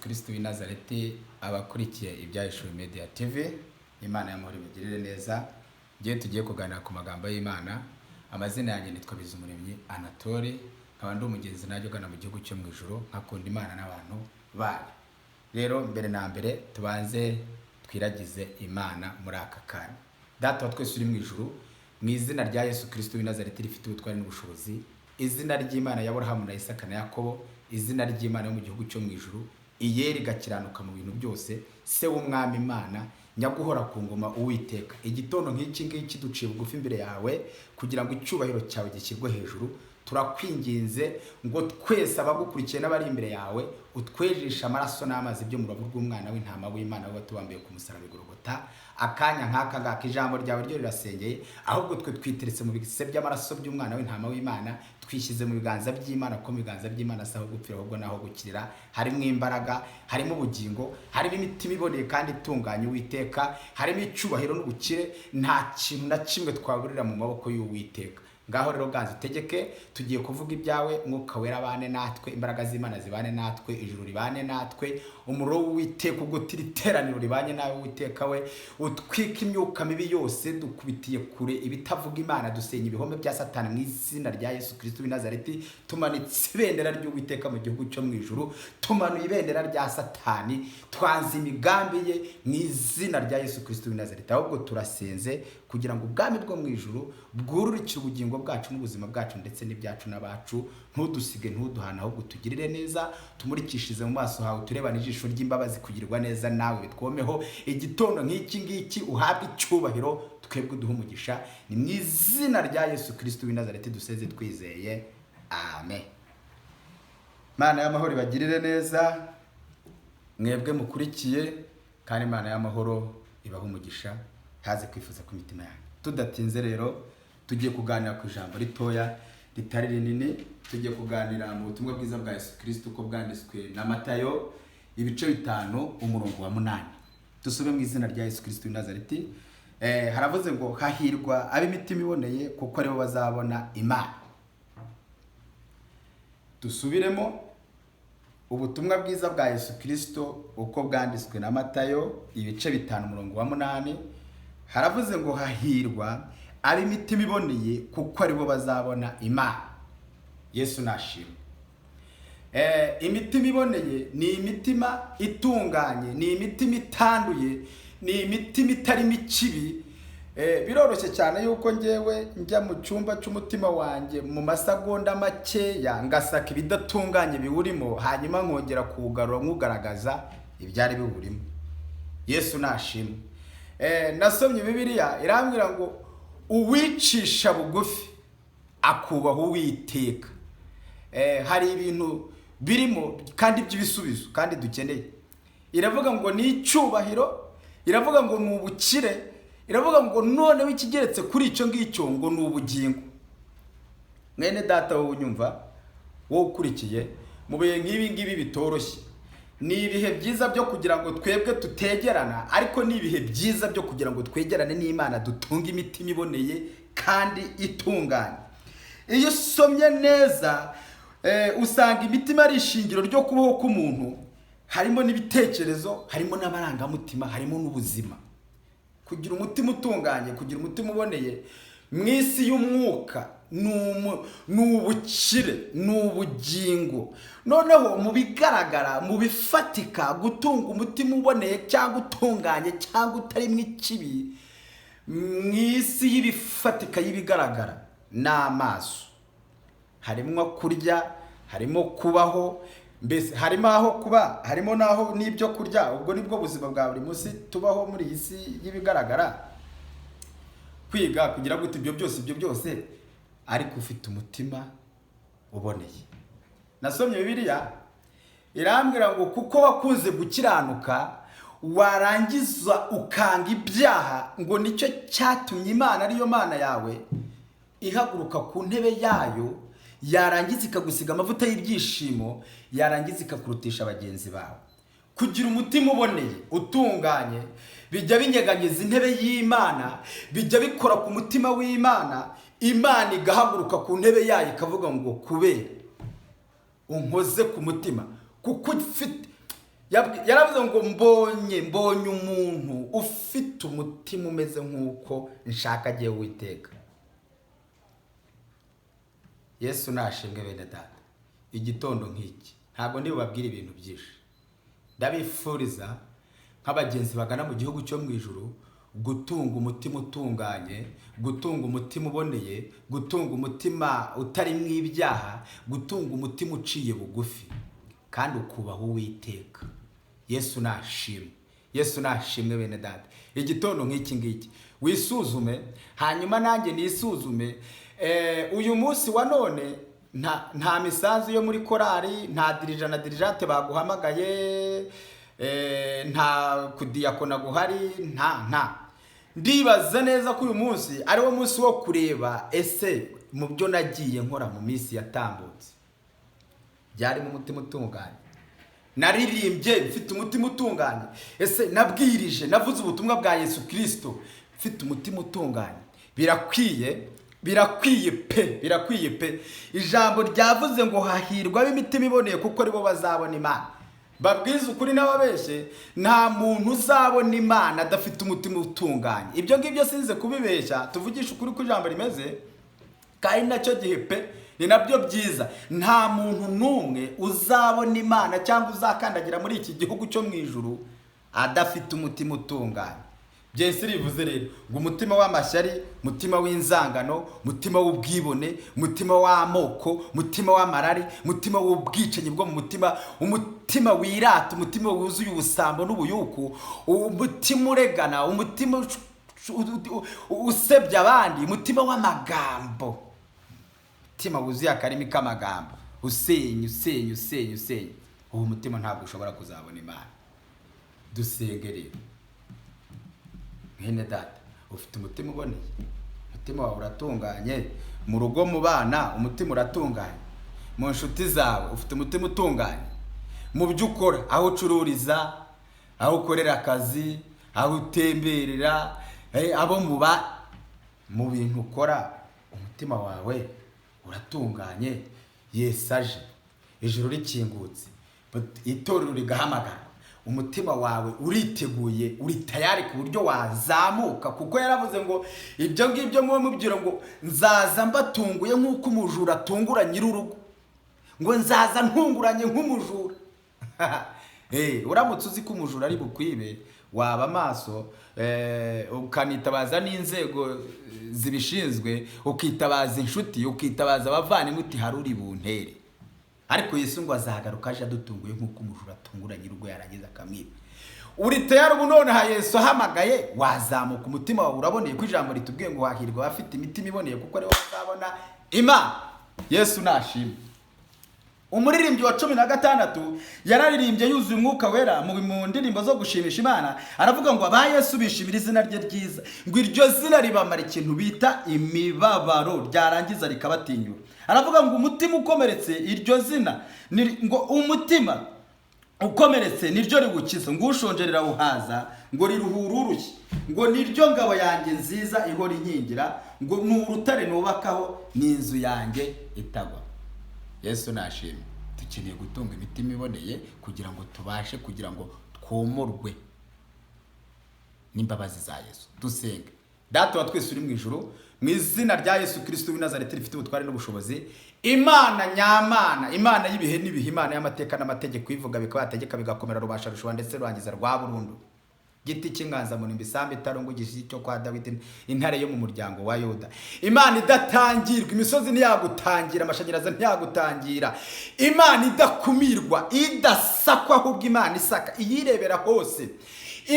Kristo w'i Nazareti, abakurikiye ibyahishuwe Media TV, Imana y'amahoro ibagirire neza. Ngiye tugiye kuganira ku magambo y'Imana. Amazina yanjye nitwa Bizumuremyi Anatole, nkaba ndi umugenzi najye ugana mu gihugu cyo mu ijuru, nkakunda Imana n'abantu bayo. Rero mbere na mbere tubanze twiragize Imana muri aka kanya. Data wa twese uri mu ijuru, mu izina rya Yesu Kristo w'i Nazareti rifite ubutwari n'ubushobozi, izina ry'Imana ya Aburahamu na Isaka na Yakobo, izina ry'Imana yo mu gihugu cyo mu ijuru, iyeri gakiranuka mu bintu byose, se w'umwami Imana nyaguhora ku ngoma Uwiteka. Igitondo nk'iki ngiki duciye bugufi imbere yawe kugira ngo icyubahiro cyawe gishyirwe hejuru. Turakwinginze ngo twese abagukurikiye n'abari imbere yawe utwejesha amaraso n'amazi byo mu rubavu rw'umwana w'intama w'Imana watubambiye ku musaraba Golgotha. Akanya nk'aka ngaka ijambo ryawe ryo rirasengeye, ahubwo twe twiteretse mu bise by'amaraso by'umwana w'intama w'Imana, twishyize mu biganza by'Imana, ko mu biganza by'Imana saho gupfira ahubwo naho gukirira, harimo imbaraga, harimo ubugingo, harimo imitima iboneye kandi itunganye Uwiteka, harimo icyubahiro n'ubukire. Nta kintu na kimwe twaburira mu maboko y'Uwiteka. Ngaho rero ganza utegeke, tugiye kuvuga ibyawe, Mwuka Wera bane natwe, imbaraga z'Imana zibane natwe, ijuru ribane natwe, umuro w'Uwiteka ugutira iteraniro ribanye nawe Uwiteka we, utwika imyuka mibi yose, dukubitiye kure ibitavuga Imana, dusenya ibihome bya Satani mu izina rya Yesu Kristo w'i Nazareti. Tumanitse ibendera ry'Uwiteka mu gihugu cyo mu ijuru, tumanuye ibendera rya Satani, twanze imigambi ye mu izina rya Yesu Kristo w'i Nazareti. Ahubwo turasenze kugira ngo ubwami bwo mu ijuru bwururikire ubugingo bwacu n'ubuzima bwacu ndetse n'ibyacu n'abacu. Ntudusige, ntuduhana, ahubwo tugirire neza, tumurikishize mu maso hawe, turebane ijisho ry'imbabazi, kugirirwa neza nawe bitwomeho. Igitondo nk'iki ngiki uhabwe icyubahiro, twebwe duha umugisha, ni mu izina rya Yesu Kristo w'i Nazareti duseze twizeye, amen. Mana y'amahoro ibagirire neza, mwebwe mukurikiye, kandi Imana y'amahoro ibaha umugisha, haze kwifuza ku mitima yanyu. Tudatinze rero tugiye kuganira ku ijambo ritoya ritari rinini. Tugiye kuganira mu butumwa bwiza bwa Yesu Kristo uko bwanditswe na Matayo ibice 5 umurongo wa 8. Dusube mu izina rya Yesu Kristo w'i Nazareti. Haravuze ngo hahirwa ab'imitima iboneye kuko aribo bazabona Imana. Dusubiremo ubutumwa bwiza bwa Yesu Kristo uko bwanditswe na Matayo ibice 5 umurongo wa 8. Haravuze ngo hahirwa ab'imitima iboneye kuko aribo bazabona Imana. Yesu nashimwe. Imitima iboneye ni imitima itunganye, ni imitima itanduye, ni imitima itarimo ikibi. Biroroshye cyane yuko ngewe njya mu cyumba cy'umutima wanjye mu masegonda makeya ngasaka ibidatunganye biwurimo, hanyuma nkongera kuwugarura nk'ugaragaza ibyari biwurimo. Yesu nashimwe. Nasomye Bibiliya irambwira ngo uwicisha bugufi akubaha Uwiteka. Hari ibintu birimo kandi by'ibisubizo kandi dukeneye. Iravuga ngo ni icyubahiro, iravuga ngo ni ubukire, iravuga ngo none w'ikigeretse kuri icyo ngicyo ngo ni ubugingo. Mwene data wowe unyumva, wowe ukurikiye, mu bihe nk'ibi ngibi bitoroshye, ni ibihe byiza byo kugira ngo twebwe tutegerana, ariko ni ibihe byiza byo kugira ngo twegerane n'Imana, dutunge imitima iboneye kandi itunganye. Iyo usomye neza usanga imitima ari ishingiro ryo kubaho k'umuntu, harimo n'ibitekerezo, harimo n'amarangamutima, harimo n'ubuzima. Kugira umutima utunganye, kugira umutima uboneye mu isi y'umwuka ni ubukire, ni ubugingo. Noneho mu bigaragara, mu bifatika, gutunga umutima uboneye cyangwa utunganye cyangwa utarimo ikibi, mu isi y'ibifatika y'ibigaragara n'amaso, harimo kurya, harimo kubaho, mbese harimo aho kuba, harimo naho n'ibyo kurya. Ubwo nibwo buzima bwa buri munsi tubaho muri iyi si y'ibigaragara. Kwiga kugira ngo ibyo byose ariko ufite umutima uboneye. Nasomye Bibiliya irambwira ngo kuko wakunze gukiranuka warangiza ukanga ibyaha, ngo nicyo cyatumye Imana ariyo Mana yawe ihaguruka ku ntebe yayo, yarangiza ikagusiga amavuta y'ibyishimo, yarangiza ikakurutisha bagenzi bawe. Kugira umutima uboneye utunganye bijya binyeganyeza intebe y'Imana, bijya bikora ku mutima w'Imana, Imana igahaguruka ku ntebe yayo ikavuga ngo kubera unkoze ku mutima, kuko ufite yaravuze ngo mbonye umuntu ufite umutima umeze nk'uko nshaka agiye Uwiteka. Yesu nashimwe bene data. Igitondo nk'iki ntabwo ndi bubabwire ibintu byinshi, ndabifuriza nk'abagenzi bagana mu gihugu cyo mu ijuru gutunga umutima utunganye, gutunga umutima uboneye, gutunga umutima utari mu ibyaha, gutunga umutima uciye bugufi kandi ukubaha Uwiteka. Yesu nashimwe, Yesu nashimwe bene data. Igitondo nk'iki ngiki wisuzume, hanyuma nanjye nisuzume. Uyu munsi wa none nta misanzu yo muri korari, nta dirija na dirijate baguhamagaye, nta kudiyakona guhari, nta. Ndibaza neza ko uyu munsi ari wo munsi wo kureba ese mu byo nagiye nkora mu minsi yatambutse byari mu mutima utunganye, naririmbye mfite umutima utunganye, ese nabwirije navuze ubutumwa bwa Yesu Kristo mfite umutima utunganye. Birakwiye pe. Ijambo ryavuze ngo hahirwa ab'imitima iboneye kuko aribo bazabona Imana. Babwiza ukuri n'ababeshye, nta muntu uzabona Imana adafite umutima utunganye. Ibyo ngibyo sinze kubibeshya, tuvugisha ukuri ko ijambo rimeze, kandi nacyo gihe pe ni nabyo byiza. Nta muntu n'umwe uzabona Imana cyangwa uzakandagira muri iki gihugu cyo mu ijuru adafite umutima utunganye. Byese rivuze rero ngo umutima w'amashyari, umutima w'inzangano, umutima w'ubwibone, umutima w'amoko, umutima w'amarari, umutima w'ubwicanyi bwo mu mutima, umutima wirata, umutima wuzuye ubusambo n'ubuyuku, umutima uregana, umutima usebya abandi, umutima w'amagambo, umutima wuzuye akarimi k'amagambo, usenya. Uwo mutima ntabwo ushobora kuzabona Imana. Dusengere mwene data, ufite umutima uboneye, umutima wawe uratunganye, mu rugo mu bana umutima uratunganye, mu nshuti zawe ufite umutima utunganye, mu byo ukora, aho ucururiza, aho ukorera akazi, aho utemberera, abo mu bintu ukora, umutima wawe uratunganye. Yesu aje, ijuru rikingutse, itorero rigahamagara, umutima wawe uriteguye, uri tayari ku buryo wazamuka, kuko yaravuze ngo ibyo ngibyo mwe mubwira ngo nzaza mbatunguye nk'uko umujura atungura nyir'urugo, ngo nzaza ntunguranye nk'umujura. Uramutse uzi ko umujura ari bukwibe, waba amaso, ukanitabaza n'inzego zibishinzwe, ukitabaza inshuti, ukitabaza abavandimwe, uti hari uri buntere. Ariko Yesu ngo azagaruka aje adutunguye nk'uko umujura atungura nyir'urugo yarangiza akamwiba. Uri tayari ubu none ha Yesu ahamagaye, wazamuka, umutima wawe uraboneye ko ijambo ritubwiye ngo hahirwa abafite imitima iboneye kuko aribo bazabona Imana. Yesu nashimwe. Umuririmbyi wa 16 yararirimbye yuzuye umwuka wera mu ndirimbo zo gushimisha Imana, aravuga ngo aba Yesu bishimira izina rye ryiza, ngo iryo zina ribamara ikintu bita imibabaro, ryarangiza rikabatinyura. Aravuga ngo umutima ukomeretse, iryo zina ngo umutima ukomeretse niryo rigukiza, ngo ushonjerera uhaza, ngo riruhura urushye, ngo niryo ngabo yanjye nziza ihora inkingira, ngo n'urutare nubakaho n'inzu yanjye itagwa. Yesu nashimwe. Dukeneye gutunga imitima iboneye kugira ngo tubashe, kugira ngo twomorwe n'imbabazi za Yesu. Dusenge. Data wa twese uri mu ijuru, mu izina rya Yesu Kristo w'i Nazareti rifite ubutware n'ubushobozi, Imana nyamana, Imana y'ibihe n'ibihe, Imana y'amateka n'amategeko, ivuga bikabategeka bigakomera, rubasha rushobora ndetse rurangiza rwa burundu. Giti cy'inganza mu nimbisambi itarungu gishyi cyo kwa Dawidi, intare yo mu muryango wa Yuda. Imana idatangirwa, imisozi ntiyagutangira, amashanyarazi ntiyagutangira. Imana idakumirwa, idasakwa, ahubwo Imana isaka, iyirebera hose.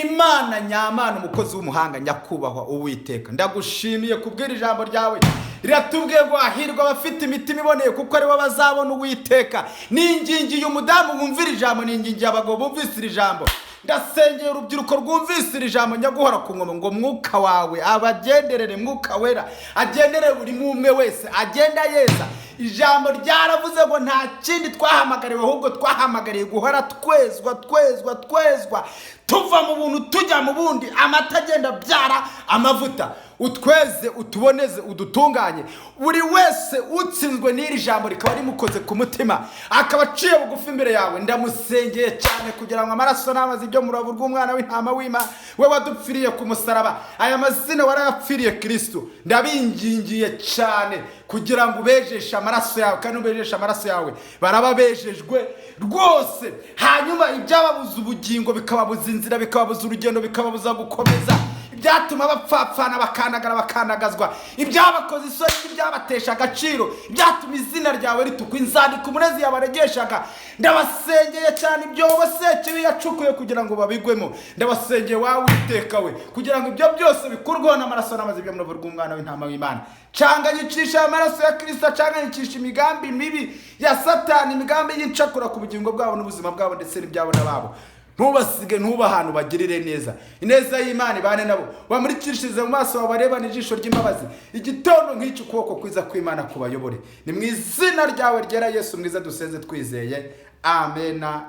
Imana nyamana, umukozi w'umuhanga, nyakubahwa Uwiteka, ndagushimiye kubwira ijambo ryawe riratubwiye ngo hahirwa abafite imitima iboneye kuko aribo bazabona Uwiteka. Ningingiye umudamu bumvira ijambo, ningingiye abagabo bumvira ijambo, ndasengera urubyiruko rwumvise iri jambo nyaguhora ku ngoma, ngo mwuka wawe abagenderere, mwuka wera agendere buri umwe wese, agenda yeza. Ijambo ryaravuze ngo nta kindi twahamagariwe, ahubwo twahamagariye guhora twezwa tuva mu buntu tujya mu bundi, amata agenda byara amavuta. utweze, utuboneze, udutunganye. Buri wese utsinzwe n'iri jambo rikaba rimukoze ku mutima, akaba aciye bugufi imbere yawe, ndamusengeye cyane kugira ngo amaraso n'amazi ibyo mu rubavu rw'umwana w'intama w'Imana, we wadupfiriye ku musaraba, aya mazina warayapfiriye Kristo, ndabingingiye cyane kugira ngo ubejeshe amaraso yawe, kandi ubejeshe amaraso yawe baraba bejejwe rwose. Hanyuma ibyababuza ubugingo bikababuza inzira, bikababuza urugendo, bikababuza gukomeza, ibyatuma bapfapfana bakandagazwa, ibyabakoze isoni, ibyabatesha agaciro, ibyatuma izina ryawe ritukwa, inzandiko umunezi yabaregeshaga, ndabasengeye cyane ibyo Sekibi yacukuye kugira ngo babigwemo, ndabasengeye wawe Uwiteka we, kugira ngo ibyo byose bikurweho n'amaraso n'amazi byo mu rubavu rw'umwana w'intama w'Imana. Canga yicisha amaraso ya Kristo, canga yicisha imigambi mibi ya Satani, imigambi y'incakura ku bugingo bwabo n'ubuzima bwabo ndetse n'ibyabo n'ababo. Ntubasige, ahantu bagirire neza, ineza y'Imana ibane nabo, bamurikishirize mu maso babarebane ijisho ry'imbabazi, igitondo nk'icyo ukuboko kwiza kw'Imana kubayobore. Ni mu izina ryawe ryera Yesu mwiza dusenze twizeye, amena.